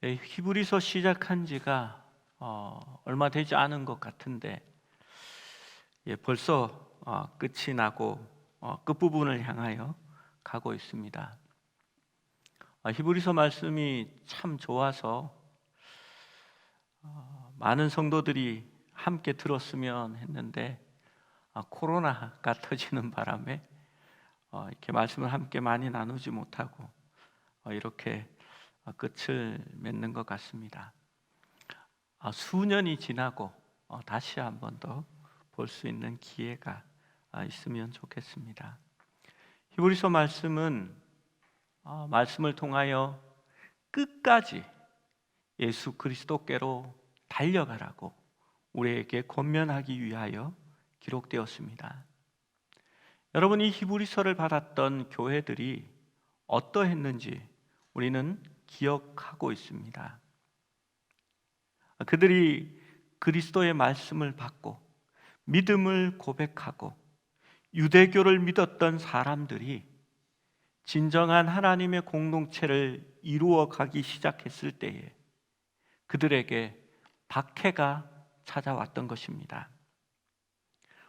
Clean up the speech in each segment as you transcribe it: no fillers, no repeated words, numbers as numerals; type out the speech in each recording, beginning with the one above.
히브리서 시작한 지가 얼마 되지 않은 것 같은데 벌써 끝이 나고 끝부분을 향하여 가고 있습니다. 히브리서 말씀이 참 좋아서 많은 성도들이 함께 들었으면 했는데 코로나가 터지는 바람에 이렇게 말씀을 함께 많이 나누지 못하고 이렇게 끝을 맺는 것 같습니다. 수년이 지나고 다시 한 번 더 볼 수 있는 기회가 있으면 좋겠습니다. 히브리서 말씀은 말씀을 통하여 끝까지 예수 그리스도께로 달려가라고 우리에게 권면하기 위하여 기록되었습니다. 여러분, 이 히브리서를 받았던 교회들이 어떠했는지 우리는 기억하고 있습니다. 그들이 그리스도의 말씀을 받고 믿음을 고백하고 유대교를 믿었던 사람들이 진정한 하나님의 공동체를 이루어 가기 시작했을 때에 그들에게 박해가 찾아왔던 것입니다.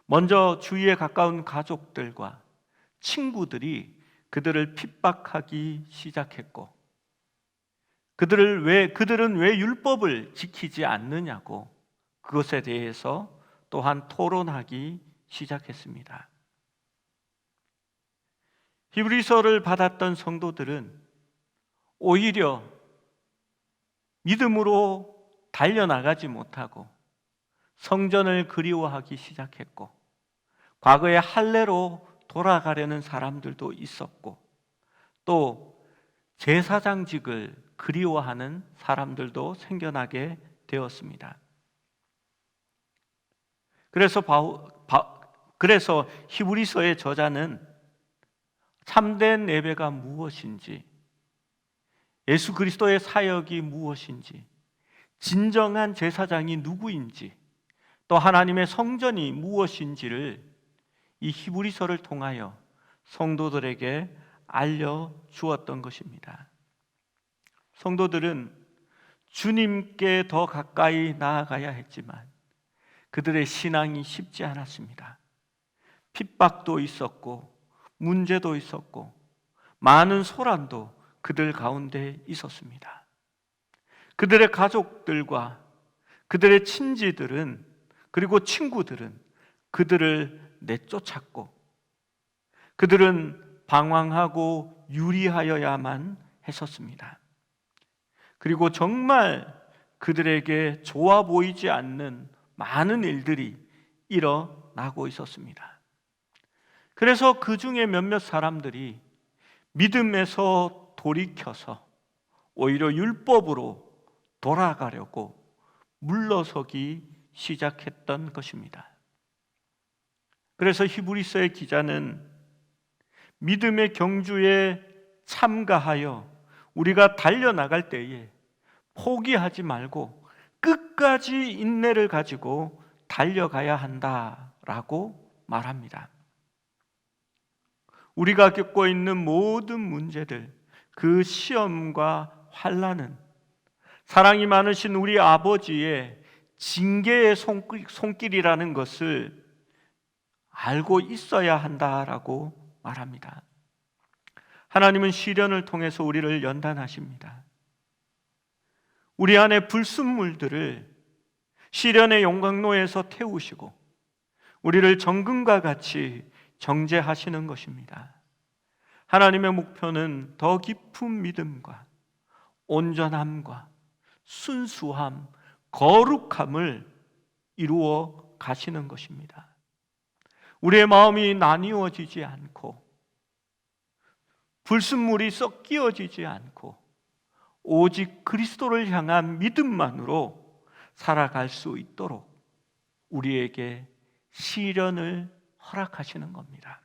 먼저 주위에 가까운 가족들과 친구들이 그들을 핍박하기 시작했고, 그들은 왜 율법을 지키지 않느냐고 그것에 대해서 또한 토론하기 시작했습니다. 히브리서를 받았던 성도들은 오히려 믿음으로 달려나가지 못하고 성전을 그리워하기 시작했고, 과거의 할례로 돌아가려는 사람들도 있었고, 또 제사장직을 그리워하는 사람들도 생겨나게 되었습니다. 그래서 히브리서의 저자는 참된 예배가 무엇인지, 예수 그리스도의 사역이 무엇인지, 진정한 제사장이 누구인지, 또 하나님의 성전이 무엇인지를 이 히브리서를 통하여 성도들에게 알려주었던 것입니다. 성도들은 주님께 더 가까이 나아가야 했지만 그들의 신앙이 쉽지 않았습니다. 핍박도 있었고 문제도 있었고 많은 소란도 그들 가운데 있었습니다. 그들의 가족들과 그들의 친지들은, 그리고 친구들은 그들을 내쫓았고, 그들은 방황하고 유리하여야만 했었습니다. 그리고 정말 그들에게 좋아 보이지 않는 많은 일들이 일어나고 있었습니다. 그래서 그 중에 몇몇 사람들이 믿음에서 돌이켜서 오히려 율법으로 돌아가려고 물러서기 시작했던 것입니다. 그래서 히브리서의 기자는 믿음의 경주에 참가하여 우리가 달려나갈 때에 포기하지 말고 끝까지 인내를 가지고 달려가야 한다라고 말합니다. 우리가 겪고 있는 모든 문제들, 그 시험과 환난은 사랑이 많으신 우리 아버지의 징계의 손길이라는 것을 알고 있어야 한다라고 말합니다. 하나님은 시련을 통해서 우리를 연단하십니다. 우리 안에 불순물들을 시련의 용광로에서 태우시고 우리를 정금과 같이 정죄하시는 것입니다. 하나님의 목표는 더 깊은 믿음과 온전함과 순수함, 거룩함을 이루어 가시는 것입니다. 우리의 마음이 나뉘어지지 않고 불순물이 섞여지지 않고 오직 그리스도를 향한 믿음만으로 살아갈 수 있도록 우리에게 시련을 허락하시는 겁니다.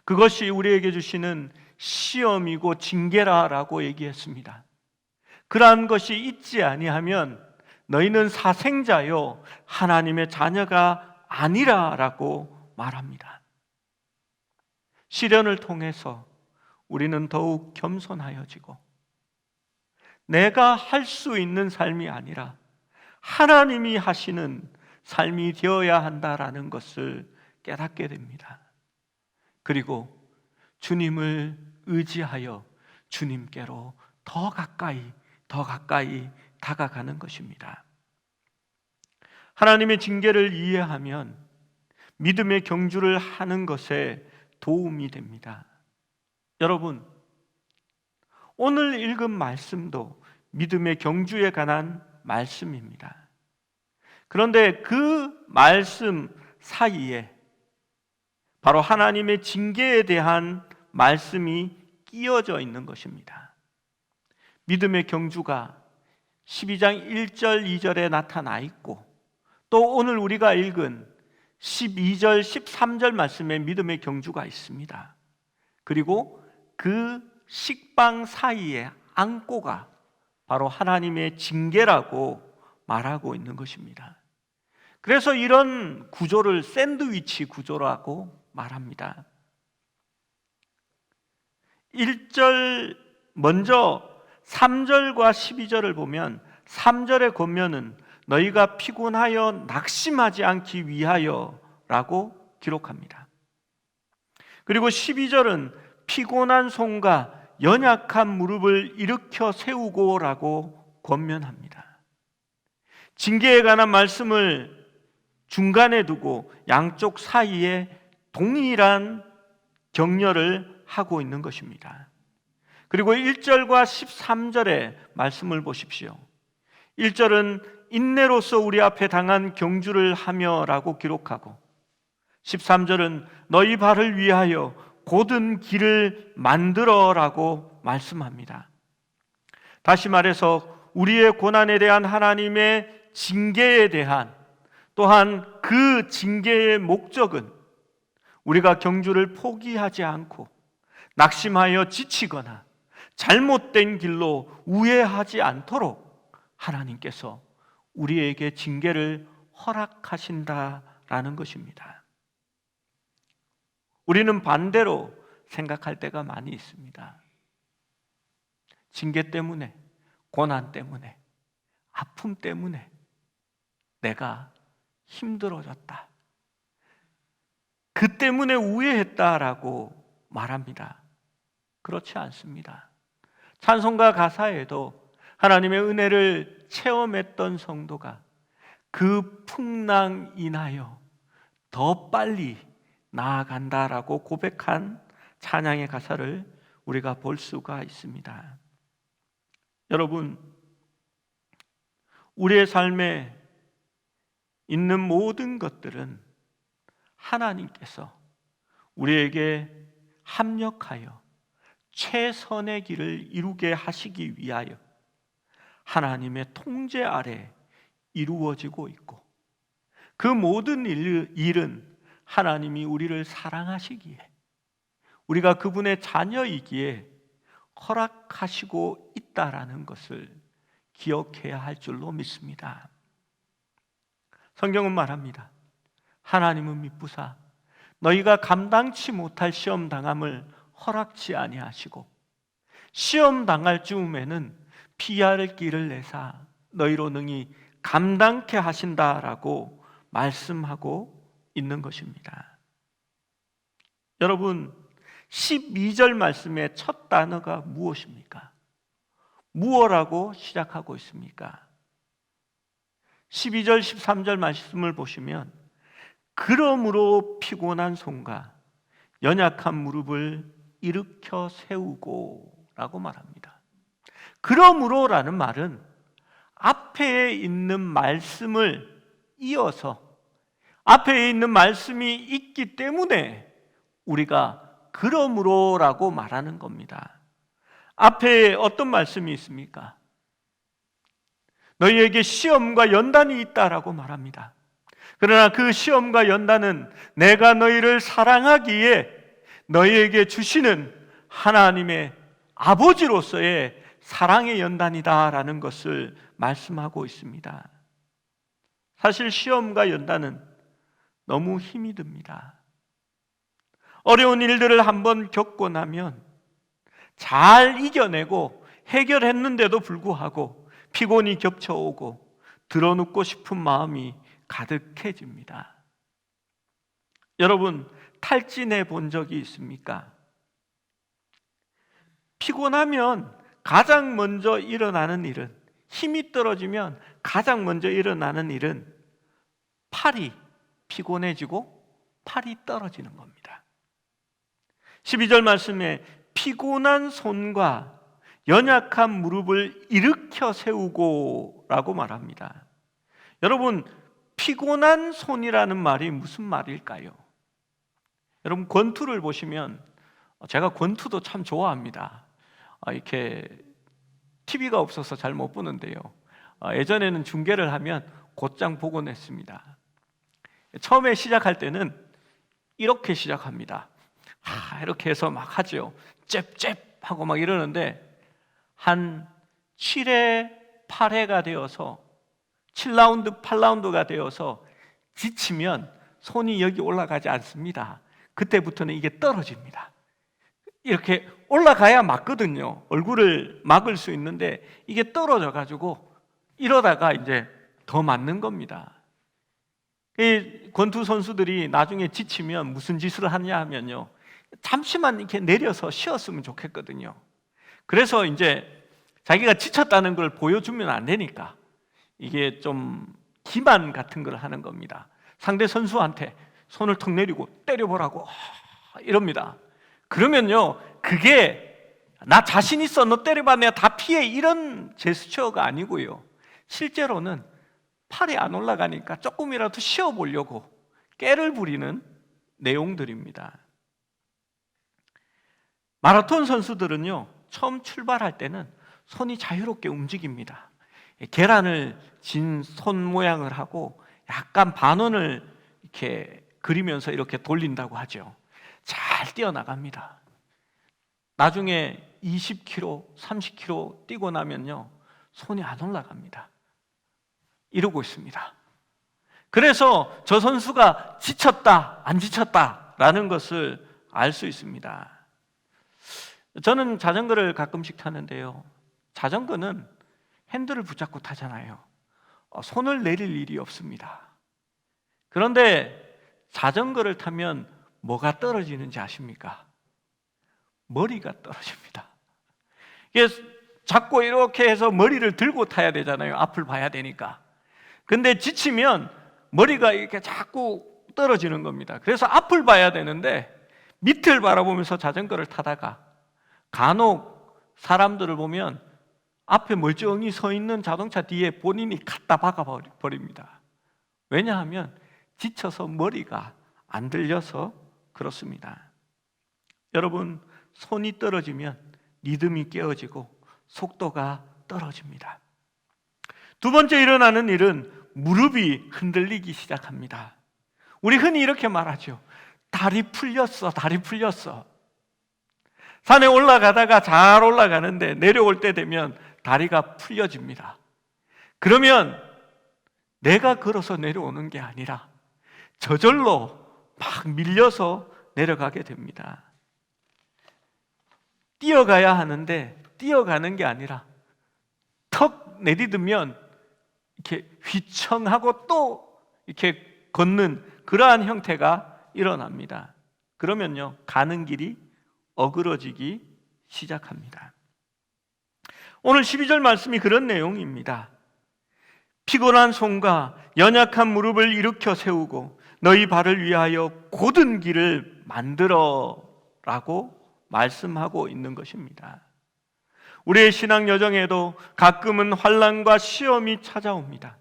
그것이 우리에게 주시는 시험이고 징계라라고 얘기했습니다. 그러한 것이 있지 아니하면 너희는 사생자요 하나님의 자녀가 아니라라고 말합니다. 시련을 통해서 우리는 더욱 겸손하여지고 내가 할 수 있는 삶이 아니라 하나님이 하시는 삶이 되어야 한다라는 것을 깨닫게 됩니다. 그리고 주님을 의지하여 주님께로 더 가까이 다가가는 것입니다. 하나님의 징계를 이해하면 믿음의 경주를 하는 것에 도움이 됩니다. 여러분, 오늘 읽은 말씀도 믿음의 경주에 관한 말씀입니다. 그런데 그 말씀 사이에 바로 하나님의 징계에 대한 말씀이 끼어져 있는 것입니다. 믿음의 경주가 12장 1절 2절에 나타나 있고, 또 오늘 우리가 읽은 12절 13절 말씀에 믿음의 경주가 있습니다. 그리고 그 식빵 사이에 안고가 바로 하나님의 징계라고 말하고 있는 것입니다. 그래서 이런 구조를 샌드위치 구조라고 말합니다. 1절 먼저 3절과 12절을 보면 3절의 권면은 너희가 피곤하여 낙심하지 않기 위하여 라고 기록합니다. 그리고 12절은 피곤한 손과 연약한 무릎을 일으켜 세우고 라고 권면합니다. 징계에 관한 말씀을 중간에 두고 양쪽 사이에 동일한 격려를 하고 있는 것입니다. 그리고 1절과 13절의 말씀을 보십시오. 1절은 인내로서 우리 앞에 당한 경주를 하며 라고 기록하고, 13절은 너희 발을 위하여 곧은 길을 만들어 라고 말씀합니다. 다시 말해서 우리의 고난에 대한 하나님의 징계에 대한, 또한 그 징계의 목적은 우리가 경주를 포기하지 않고 낙심하여 지치거나 잘못된 길로 우회하지 않도록 하나님께서 우리에게 징계를 허락하신다라는 것입니다. 우리는 반대로 생각할 때가 많이 있습니다. 징계 때문에, 고난 때문에, 아픔 때문에 내가 힘들어졌다, 그 때문에 우회했다라고 말합니다. 그렇지 않습니다. 찬송가 가사에도 하나님의 은혜를 체험했던 성도가 그 풍랑 인하여 더 빨리 나아간다라고 고백한 찬양의 가사를 우리가 볼 수가 있습니다. 여러분, 우리의 삶에 있는 모든 것들은 하나님께서 우리에게 합력하여 최선의 길을 이루게 하시기 위하여 하나님의 통제 아래 이루어지고 있고, 그 모든 일은 하나님이 우리를 사랑하시기에, 우리가 그분의 자녀이기에 허락하시고 있다라는 것을 기억해야 할 줄로 믿습니다. 성경은 말합니다. 하나님은 미쁘사 너희가 감당치 못할 시험 당함을 허락치 아니하시고 시험 당할 즈음에는 피할 길을 내사 너희로 능히 감당케 하신다라고 말씀하고 있는 것입니다. 여러분, 12절 말씀의 첫 단어가 무엇입니까? 무엇라고 시작하고 있습니까? 12절 13절 말씀을 보시면 그러므로 피곤한 손과 연약한 무릎을 일으켜 세우고 라고 말합니다. 그러므로라는 말은 앞에 있는 말씀을 이어서, 앞에 있는 말씀이 있기 때문에 우리가 그러므로라고 말하는 겁니다. 앞에 어떤 말씀이 있습니까? 너희에게 시험과 연단이 있다라고 말합니다. 그러나 그 시험과 연단은 내가 너희를 사랑하기에 너희에게 주시는 하나님의 아버지로서의 사랑의 연단이다라는 것을 말씀하고 있습니다. 사실 시험과 연단은 너무 힘이 듭니다. 어려운 일들을 한번 겪고 나면 잘 이겨내고 해결했는데도 불구하고 피곤이 겹쳐오고 드러눕고 싶은 마음이 가득해집니다. 여러분, 탈진해 본 적이 있습니까? 피곤하면 가장 먼저 일어나는 일은, 힘이 떨어지면 가장 먼저 일어나는 일은 팔이 피곤해지고 팔이 떨어지는 겁니다. 12절 말씀에 피곤한 손과 연약한 무릎을 일으켜 세우고 라고 말합니다. 여러분, 피곤한 손이라는 말이 무슨 말일까요? 여러분, 권투를 보시면, 제가 권투도 참 좋아합니다. 이렇게 TV가 없어서 잘 못 보는데요, 예전에는 중계를 하면 곧장 보곤 했습니다. 처음에 시작할 때는 이렇게 시작합니다. 이렇게 해서 막 하죠. 잽잽 하고 막 이러는데 한 7회 8회가 되어서 7라운드 8라운드가 되어서 지치면 손이 여기 올라가지 않습니다. 그때부터는 이게 떨어집니다. 이렇게 올라가야 맞거든요. 얼굴을 막을 수 있는데 이게 떨어져 가지고 이러다가 이제 더 맞는 겁니다. 이 권투 선수들이 나중에 지치면 무슨 짓을 하냐 하면요, 잠시만 이렇게 내려서 쉬었으면 좋겠거든요. 그래서 이제 자기가 지쳤다는 걸 보여주면 안 되니까 이게 좀 기만 같은 걸 하는 겁니다. 상대 선수한테 손을 턱 내리고 때려보라고 이럽니다. 그러면요, 그게 나 자신 있어, 너 때려봐, 내가 다 피해, 이런 제스처가 아니고요, 실제로는 팔이 안 올라가니까 조금이라도 쉬어보려고 깨를 부리는 내용들입니다. 마라톤 선수들은요, 처음 출발할 때는 손이 자유롭게 움직입니다. 계란을 진 손 모양을 하고 약간 반원을 이렇게 그리면서 이렇게 돌린다고 하죠. 잘 뛰어나갑니다. 나중에 20km, 30km 뛰고 나면요, 손이 안 올라갑니다. 이러고 있습니다. 그래서 저 선수가 지쳤다, 안 지쳤다라는 것을 알 수 있습니다. 저는 자전거를 가끔씩 타는데요, 자전거는 핸들을 붙잡고 타잖아요. 손을 내릴 일이 없습니다. 그런데 자전거를 타면 뭐가 떨어지는지 아십니까? 머리가 떨어집니다. 이게 자꾸 이렇게 해서 머리를 들고 타야 되잖아요. 앞을 봐야 되니까. 근데 지치면 머리가 이렇게 자꾸 떨어지는 겁니다. 그래서 앞을 봐야 되는데 밑을 바라보면서 자전거를 타다가 간혹 사람들을 보면 앞에 멀쩡히 서 있는 자동차 뒤에 본인이 갖다 박아버립니다. 왜냐하면 지쳐서 머리가 안 들려서 그렇습니다. 여러분, 손이 떨어지면 리듬이 깨어지고 속도가 떨어집니다. 두 번째 일어나는 일은 무릎이 흔들리기 시작합니다. 우리 흔히 이렇게 말하죠. 다리 풀렸어, 다리 풀렸어. 산에 올라가다가 잘 올라가는데 내려올 때 되면 다리가 풀려집니다. 그러면 내가 걸어서 내려오는 게 아니라 저절로 막 밀려서 내려가게 됩니다. 뛰어가야 하는데 뛰어가는 게 아니라 턱 내딛으면 이렇게 휘청하고 또 이렇게 걷는 그러한 형태가 일어납니다. 그러면요, 가는 길이 어그러지기 시작합니다. 오늘 12절 말씀이 그런 내용입니다. 피곤한 손과 연약한 무릎을 일으켜 세우고 너희 발을 위하여 곧은 길을 만들어 라고 말씀하고 있는 것입니다. 우리의 신앙 여정에도 가끔은 환난과 시험이 찾아옵니다.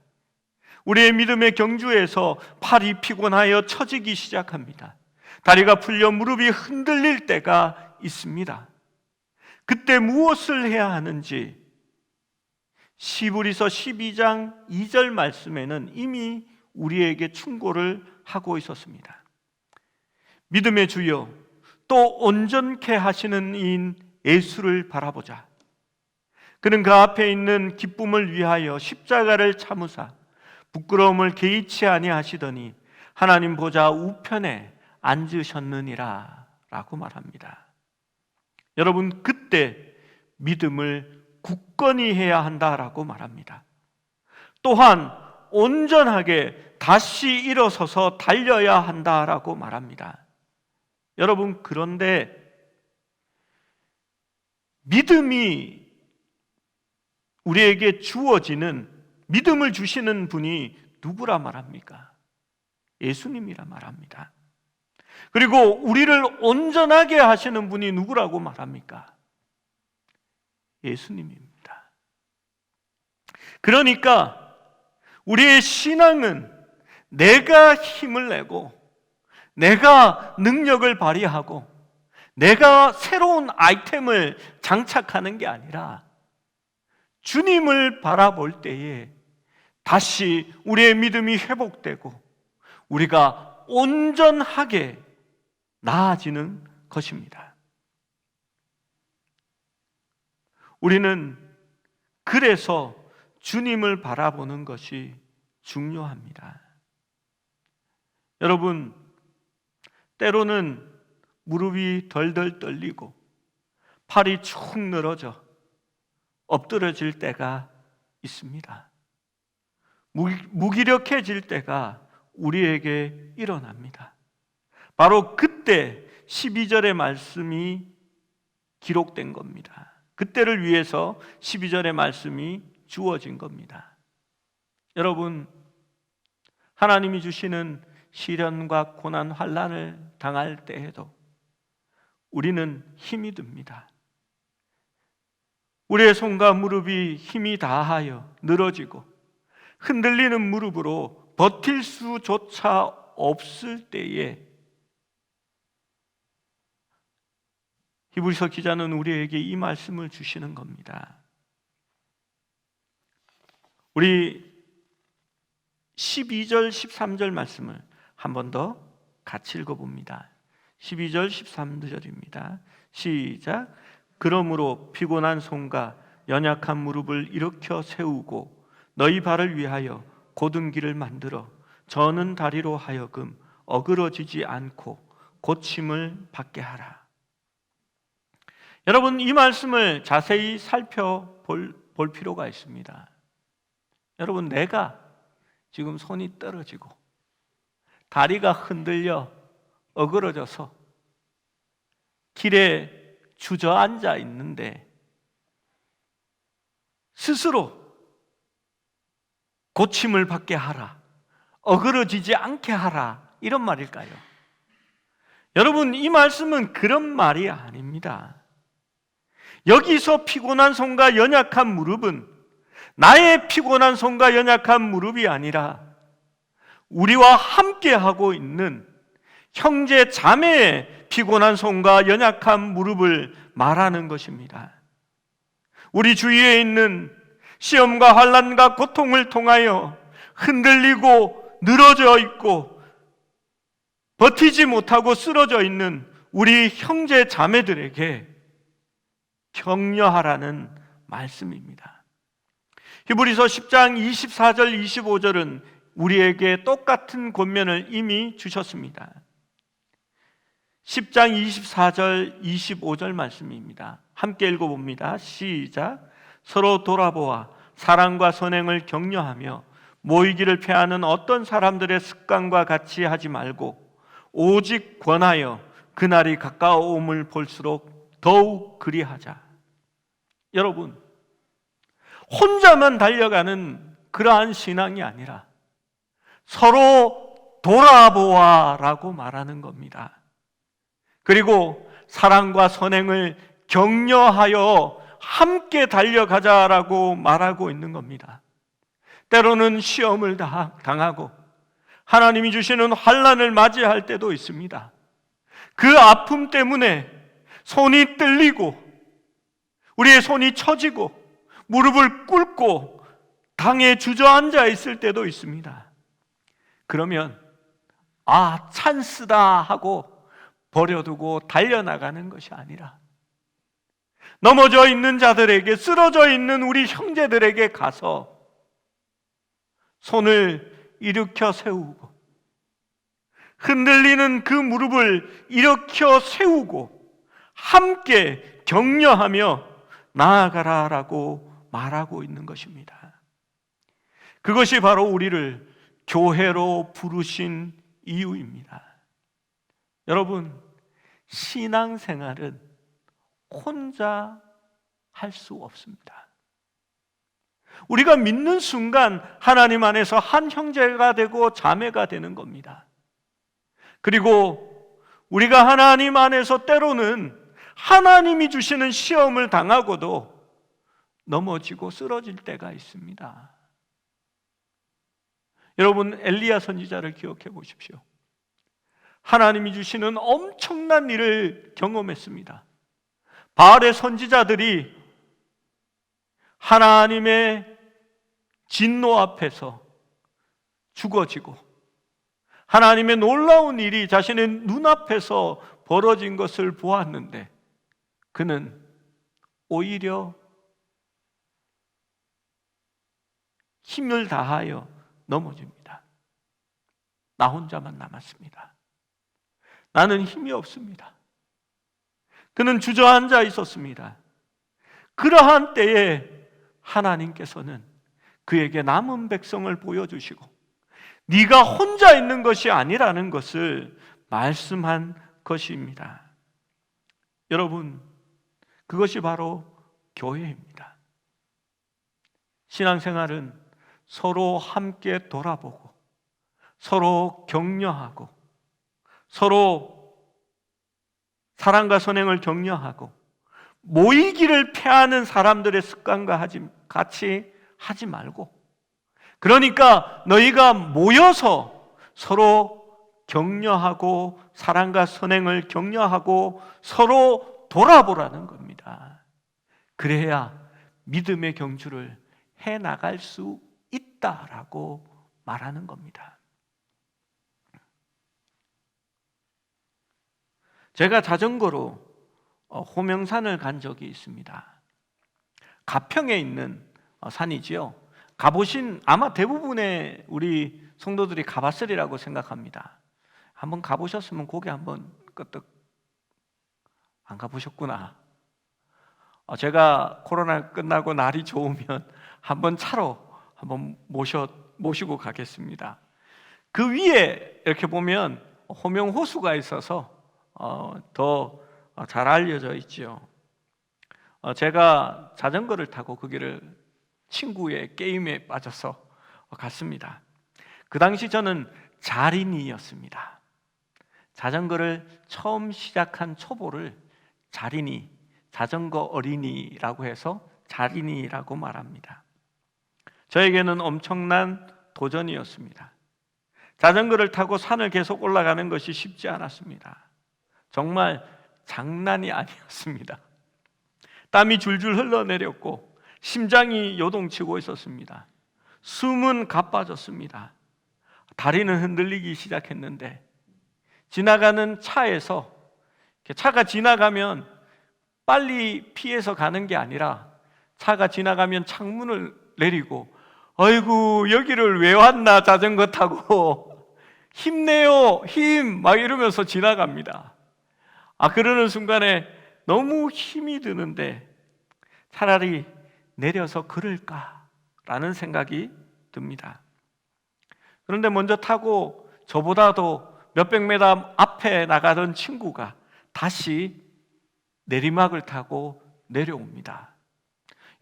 우리의 믿음의 경주에서 팔이 피곤하여 처지기 시작합니다. 다리가 풀려 무릎이 흔들릴 때가 있습니다. 그때 무엇을 해야 하는지 시브리서 12장 2절 말씀에는 이미 우리에게 충고를 하고 있었습니다. 믿음의 주여 또 온전케 하시는 이인 예수를 바라보자. 그는 그 앞에 있는 기쁨을 위하여 십자가를 참으사 부끄러움을 개의치 아니하시더니 하나님 보좌 우편에 앉으셨느니라 라고 말합니다. 여러분, 그때 믿음을 굳건히 해야 한다라고 말합니다. 또한 온전하게 다시 일어서서 달려야 한다라고 말합니다. 여러분, 그런데 믿음이 우리에게 주어지는, 믿음을 주시는 분이 누구라 말합니까? 예수님이라 말합니다. 그리고 우리를 온전하게 하시는 분이 누구라고 말합니까? 예수님입니다. 그러니까 우리의 신앙은 내가 힘을 내고, 내가 능력을 발휘하고, 내가 새로운 아이템을 장착하는 게 아니라 주님을 바라볼 때에 다시 우리의 믿음이 회복되고 우리가 온전하게 나아지는 것입니다. 우리는 그래서 주님을 바라보는 것이 중요합니다. 여러분, 때로는 무릎이 덜덜 떨리고 팔이 축 늘어져 엎드러질 때가 있습니다. 무기력해질 때가 우리에게 일어납니다. 바로 그때 12절의 말씀이 기록된 겁니다. 그때를 위해서 12절의 말씀이 주어진 겁니다. 여러분, 하나님이 주시는 시련과 고난, 환난을 당할 때에도 우리는 힘이 듭니다. 우리의 손과 무릎이 힘이 다하여 늘어지고 흔들리는 무릎으로 버틸 수조차 없을 때에 히브리서 기자는 우리에게 이 말씀을 주시는 겁니다. 우리 12절, 13절 말씀을 한 번 더 같이 읽어봅니다. 12절, 13절입니다. 시작. 그러므로 피곤한 손과 연약한 무릎을 일으켜 세우고 너희 발을 위하여 곧은 길을 만들어 저는 다리로 하여금 어그러지지 않고 고침을 받게 하라. 여러분, 이 말씀을 자세히 살펴볼 필요가 있습니다. 여러분, 내가 지금 손이 떨어지고 다리가 흔들려 어그러져서 길에 주저앉아 있는데 스스로 고침을 받게 하라, 어그러지지 않게 하라, 이런 말일까요? 여러분, 이 말씀은 그런 말이 아닙니다. 여기서 피곤한 손과 연약한 무릎은 나의 피곤한 손과 연약한 무릎이 아니라 우리와 함께하고 있는 형제 자매의 피곤한 손과 연약한 무릎을 말하는 것입니다. 우리 주위에 있는 시험과 환난과 고통을 통하여 흔들리고 늘어져 있고 버티지 못하고 쓰러져 있는 우리 형제 자매들에게 격려하라는 말씀입니다. 히브리서 10장 24절 25절은 우리에게 똑같은 권면을 이미 주셨습니다. 10장 24절 25절 말씀입니다. 함께 읽어봅니다. 시작. 서로 돌아보아 사랑과 선행을 격려하며 모이기를 패하는 어떤 사람들의 습관과 같이 하지 말고 오직 권하여 그날이 가까움을 볼수록 더욱 그리하자. 여러분, 혼자만 달려가는 그러한 신앙이 아니라 서로 돌아보아라고 말하는 겁니다. 그리고 사랑과 선행을 격려하여 함께 달려가자라고 말하고 있는 겁니다. 때로는 시험을 당하고 하나님이 주시는 환난을 맞이할 때도 있습니다. 그 아픔 때문에 손이 떨리고 우리의 손이 처지고 무릎을 꿇고 당에 주저앉아 있을 때도 있습니다. 그러면 찬스다 하고 버려두고 달려나가는 것이 아니라 넘어져 있는 자들에게, 쓰러져 있는 우리 형제들에게 가서 손을 일으켜 세우고 흔들리는 그 무릎을 일으켜 세우고 함께 격려하며 나아가라라고 말하고 있는 것입니다. 그것이 바로 우리를 교회로 부르신 이유입니다. 여러분, 신앙생활은 혼자 할 수 없습니다. 우리가 믿는 순간 하나님 안에서 한 형제가 되고 자매가 되는 겁니다. 그리고 우리가 하나님 안에서 때로는 하나님이 주시는 시험을 당하고도 넘어지고 쓰러질 때가 있습니다. 여러분, 엘리야 선지자를 기억해 보십시오. 하나님이 주시는 엄청난 일을 경험했습니다. 바알의 선지자들이 하나님의 진노 앞에서 죽어지고 하나님의 놀라운 일이 자신의 눈앞에서 벌어진 것을 보았는데 그는 오히려 힘을 다하여 넘어집니다. 나 혼자만 남았습니다. 나는 힘이 없습니다. 그는 주저앉아 있었습니다. 그러한 때에 하나님께서는 그에게 남은 백성을 보여주시고 네가 혼자 있는 것이 아니라는 것을 말씀한 것입니다. 여러분, 그것이 바로 교회입니다. 신앙생활은 서로 함께 돌아보고 서로 격려하고 서로 사랑과 선행을 격려하고 모이기를 패하는 사람들의 습관과 같이 하지 말고, 그러니까 너희가 모여서 서로 격려하고 사랑과 선행을 격려하고 서로 돌아보라는 겁니다. 그래야 믿음의 경주를 해나갈 수 있다라고 말하는 겁니다. 제가 자전거로 호명산을 간 적이 있습니다. 가평에 있는 산이지요. 가보신 아마 대부분의 우리 성도들이 가봤으리라고 생각합니다. 한번 가보셨으면 고개 한번 끄덕. 안 가보셨구나. 제가 코로나 끝나고 날이 좋으면 한번 차로 한번 모시고 가겠습니다. 그 위에 이렇게 보면 호명호수가 있어서 더 잘 알려져 있죠. 제가 자전거를 타고 그 길을 친구의 게임에 빠져서 갔습니다. 그 당시 저는 자린이였습니다. 자전거를 처음 시작한 초보를 자린이, 자전거 어린이라고 해서 자린이라고 말합니다. 저에게는 엄청난 도전이었습니다. 자전거를 타고 산을 계속 올라가는 것이 쉽지 않았습니다. 정말 장난이 아니었습니다. 땀이 줄줄 흘러내렸고 심장이 요동치고 있었습니다. 숨은 가빠졌습니다. 다리는 흔들리기 시작했는데 지나가는 차에서 차가 지나가면 빨리 피해서 가는 게 아니라 차가 지나가면 창문을 내리고 아이고 여기를 왜 왔나 자전거 타고 힘내요 힘 막 이러면서 지나갑니다. 그러는 순간에 너무 힘이 드는데 차라리 내려서 걸을까라는 생각이 듭니다. 그런데 먼저 타고 저보다도 몇백 미터 앞에 나가던 친구가 다시 내리막을 타고 내려옵니다.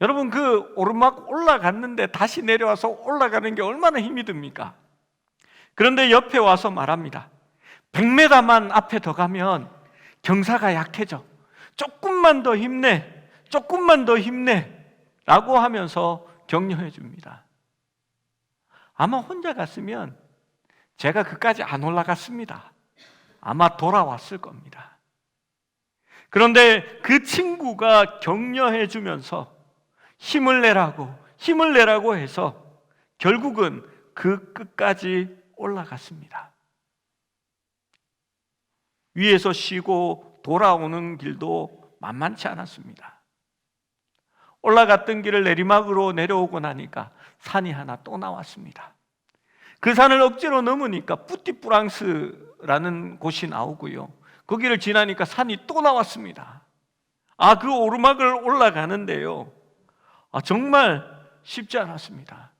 여러분, 그 오르막 올라갔는데 다시 내려와서 올라가는 게 얼마나 힘이 듭니까? 그런데 옆에 와서 말합니다. 100m만 앞에 더 가면 경사가 약해져. 조금만 더 힘내. 조금만 더 힘내. 라고 하면서 격려해 줍니다. 아마 혼자 갔으면 제가 그까지 안 올라갔습니다. 아마 돌아왔을 겁니다. 그런데 그 친구가 격려해 주면서 힘을 내라고 해서 결국은 그 끝까지 올라갔습니다. 위에서 쉬고 돌아오는 길도 만만치 않았습니다. 올라갔던 길을 내리막으로 내려오고 나니까 산이 하나 또 나왔습니다. 그 산을 억지로 넘으니까 뿌띠프랑스라는 곳이 나오고요. 거기를 지나니까 산이 또 나왔습니다. 그 오르막을 올라가는데요, 정말 쉽지 않았습니다.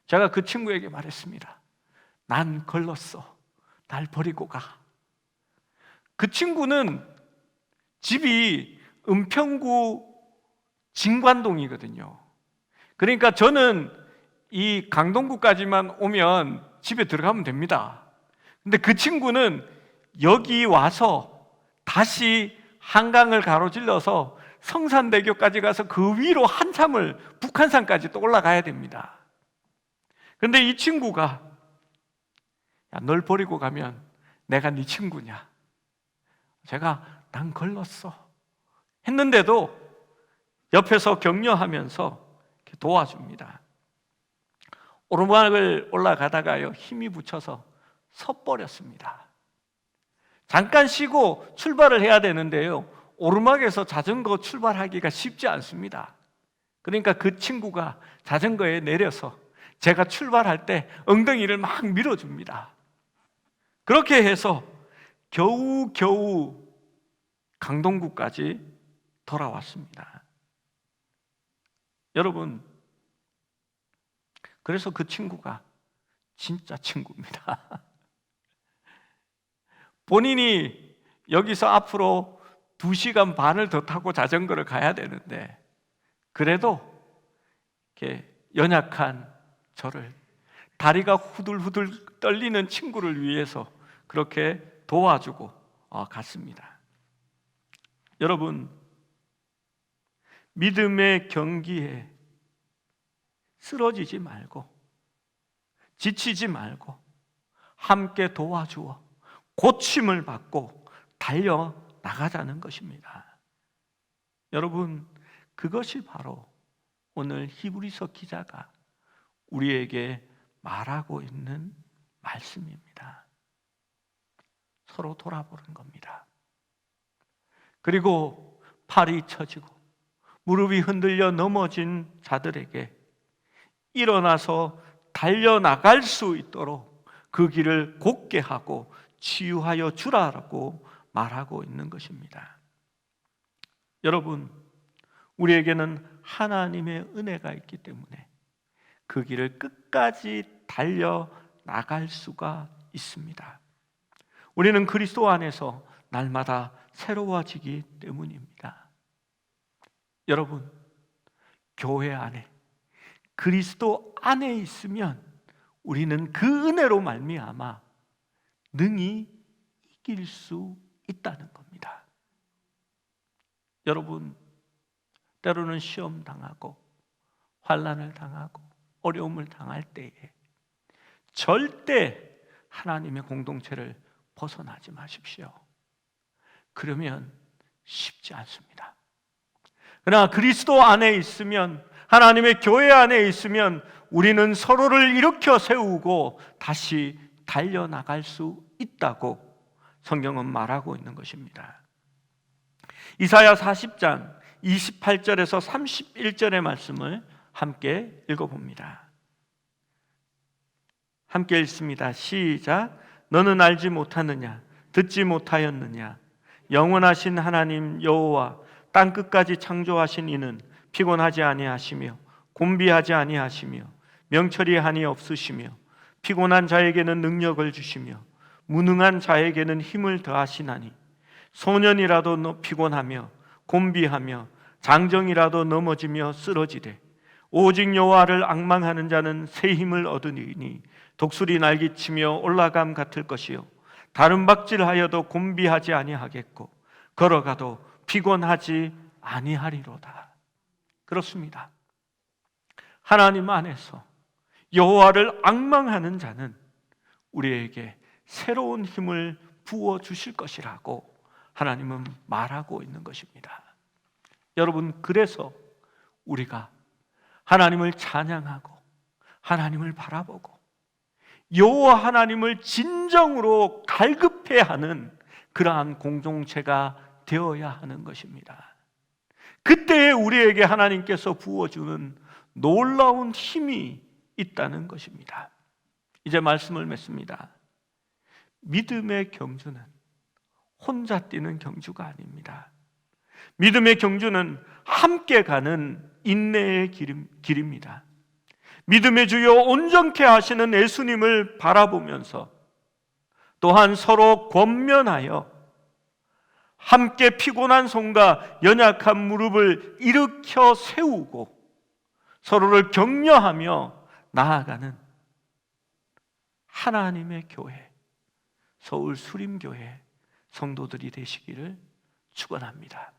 제가 그 친구에게 말했습니다. 난 걸렀어. 날 버리고 가. 그 친구는 집이 은평구 진관동이거든요. 그러니까 저는 이 강동구까지만 오면 집에 들어가면 됩니다. 근데 그 친구는 여기 와서 다시 한강을 가로질러서 성산대교까지 가서 그 위로 한참을 북한산까지 또 올라가야 됩니다. 그런데 이 친구가 야, 널 버리고 가면 내가 네 친구냐? 제가 난 걸렀어 했는데도 옆에서 격려하면서 이렇게 도와줍니다. 오르막을 올라가다가요, 힘이 붙여서 섰버렸습니다. 잠깐 쉬고 출발을 해야 되는데요, 오르막에서 자전거 출발하기가 쉽지 않습니다. 그러니까 그 친구가 자전거에 내려서 제가 출발할 때 엉덩이를 막 밀어줍니다. 그렇게 해서 겨우겨우 강동구까지 돌아왔습니다. 여러분, 그래서 그 친구가 진짜 친구입니다. 본인이 여기서 앞으로 2시간 반을 더 타고 자전거를 가야 되는데, 그래도 이렇게 연약한 저를, 다리가 후들후들 떨리는 친구를 위해서 그렇게 도와주고 갔습니다. 여러분, 믿음의 경기에 쓰러지지 말고 지치지 말고 함께 도와주어 고침을 받고 달려나가자는 것입니다. 여러분, 그것이 바로 오늘 히브리서 기자가 우리에게 말하고 있는 말씀입니다. 서로 돌아보는 겁니다. 그리고 팔이 처지고 무릎이 흔들려 넘어진 자들에게 일어나서 달려나갈 수 있도록 그 길을 곧게 하고 치유하여 주라라고 말하고 있는 것입니다. 여러분, 우리에게는 하나님의 은혜가 있기 때문에 그 길을 끝까지 달려나갈 수가 있습니다. 우리는 그리스도 안에서 날마다 새로워지기 때문입니다. 여러분, 교회 안에, 그리스도 안에 있으면 우리는 그 은혜로 말미암아 능히 이길 수 있다는 겁니다. 여러분, 때로는 시험 당하고 환난을 당하고 어려움을 당할 때에 절대 하나님의 공동체를 벗어나지 마십시오. 그러면 쉽지 않습니다. 그러나 그리스도 안에 있으면, 하나님의 교회 안에 있으면 우리는 서로를 일으켜 세우고 다시 달려나갈 수 있다고 성경은 말하고 있는 것입니다. 이사야 40장 28절에서 31절의 말씀을 함께 읽어봅니다. 함께 읽습니다. 시작. 너는 알지 못하느냐? 듣지 못하였느냐? 영원하신 하나님 여호와 땅끝까지 창조하신 이는 피곤하지 아니하시며 곤비하지 아니하시며 명철이 한이 없으시며 피곤한 자에게는 능력을 주시며 무능한 자에게는 힘을 더하시나니 소년이라도 피곤하며 곤비하며 장정이라도 넘어지며 쓰러지되 오직 여호와를 앙망하는 자는 새 힘을 얻으니 독수리 날개치며 올라감 같을 것이요 다른 박질하여도 곤비하지 아니하겠고 걸어가도 피곤하지 아니하리로다. 그렇습니다. 하나님 안에서 여호와를 앙망하는 자는 우리에게 새로운 힘을 부어 주실 것이라고 하나님은 말하고 있는 것입니다. 여러분, 그래서 우리가 하나님을 찬양하고 하나님을 바라보고 여호와 하나님을 진정으로 갈급해야 하는 그러한 공동체가 되어야 하는 것입니다. 그때에 우리에게 하나님께서 부어주는 놀라운 힘이 있다는 것입니다. 이제 말씀을 맺습니다. 믿음의 경주는 혼자 뛰는 경주가 아닙니다. 믿음의 경주는 함께 가는 인내의 길입니다. 믿음의 주요 온전케 하시는 예수님을 바라보면서 또한 서로 권면하여 함께 피곤한 손과 연약한 무릎을 일으켜 세우고 서로를 격려하며 나아가는 하나님의 교회, 서울 수림교회 성도들이 되시기를 축원합니다.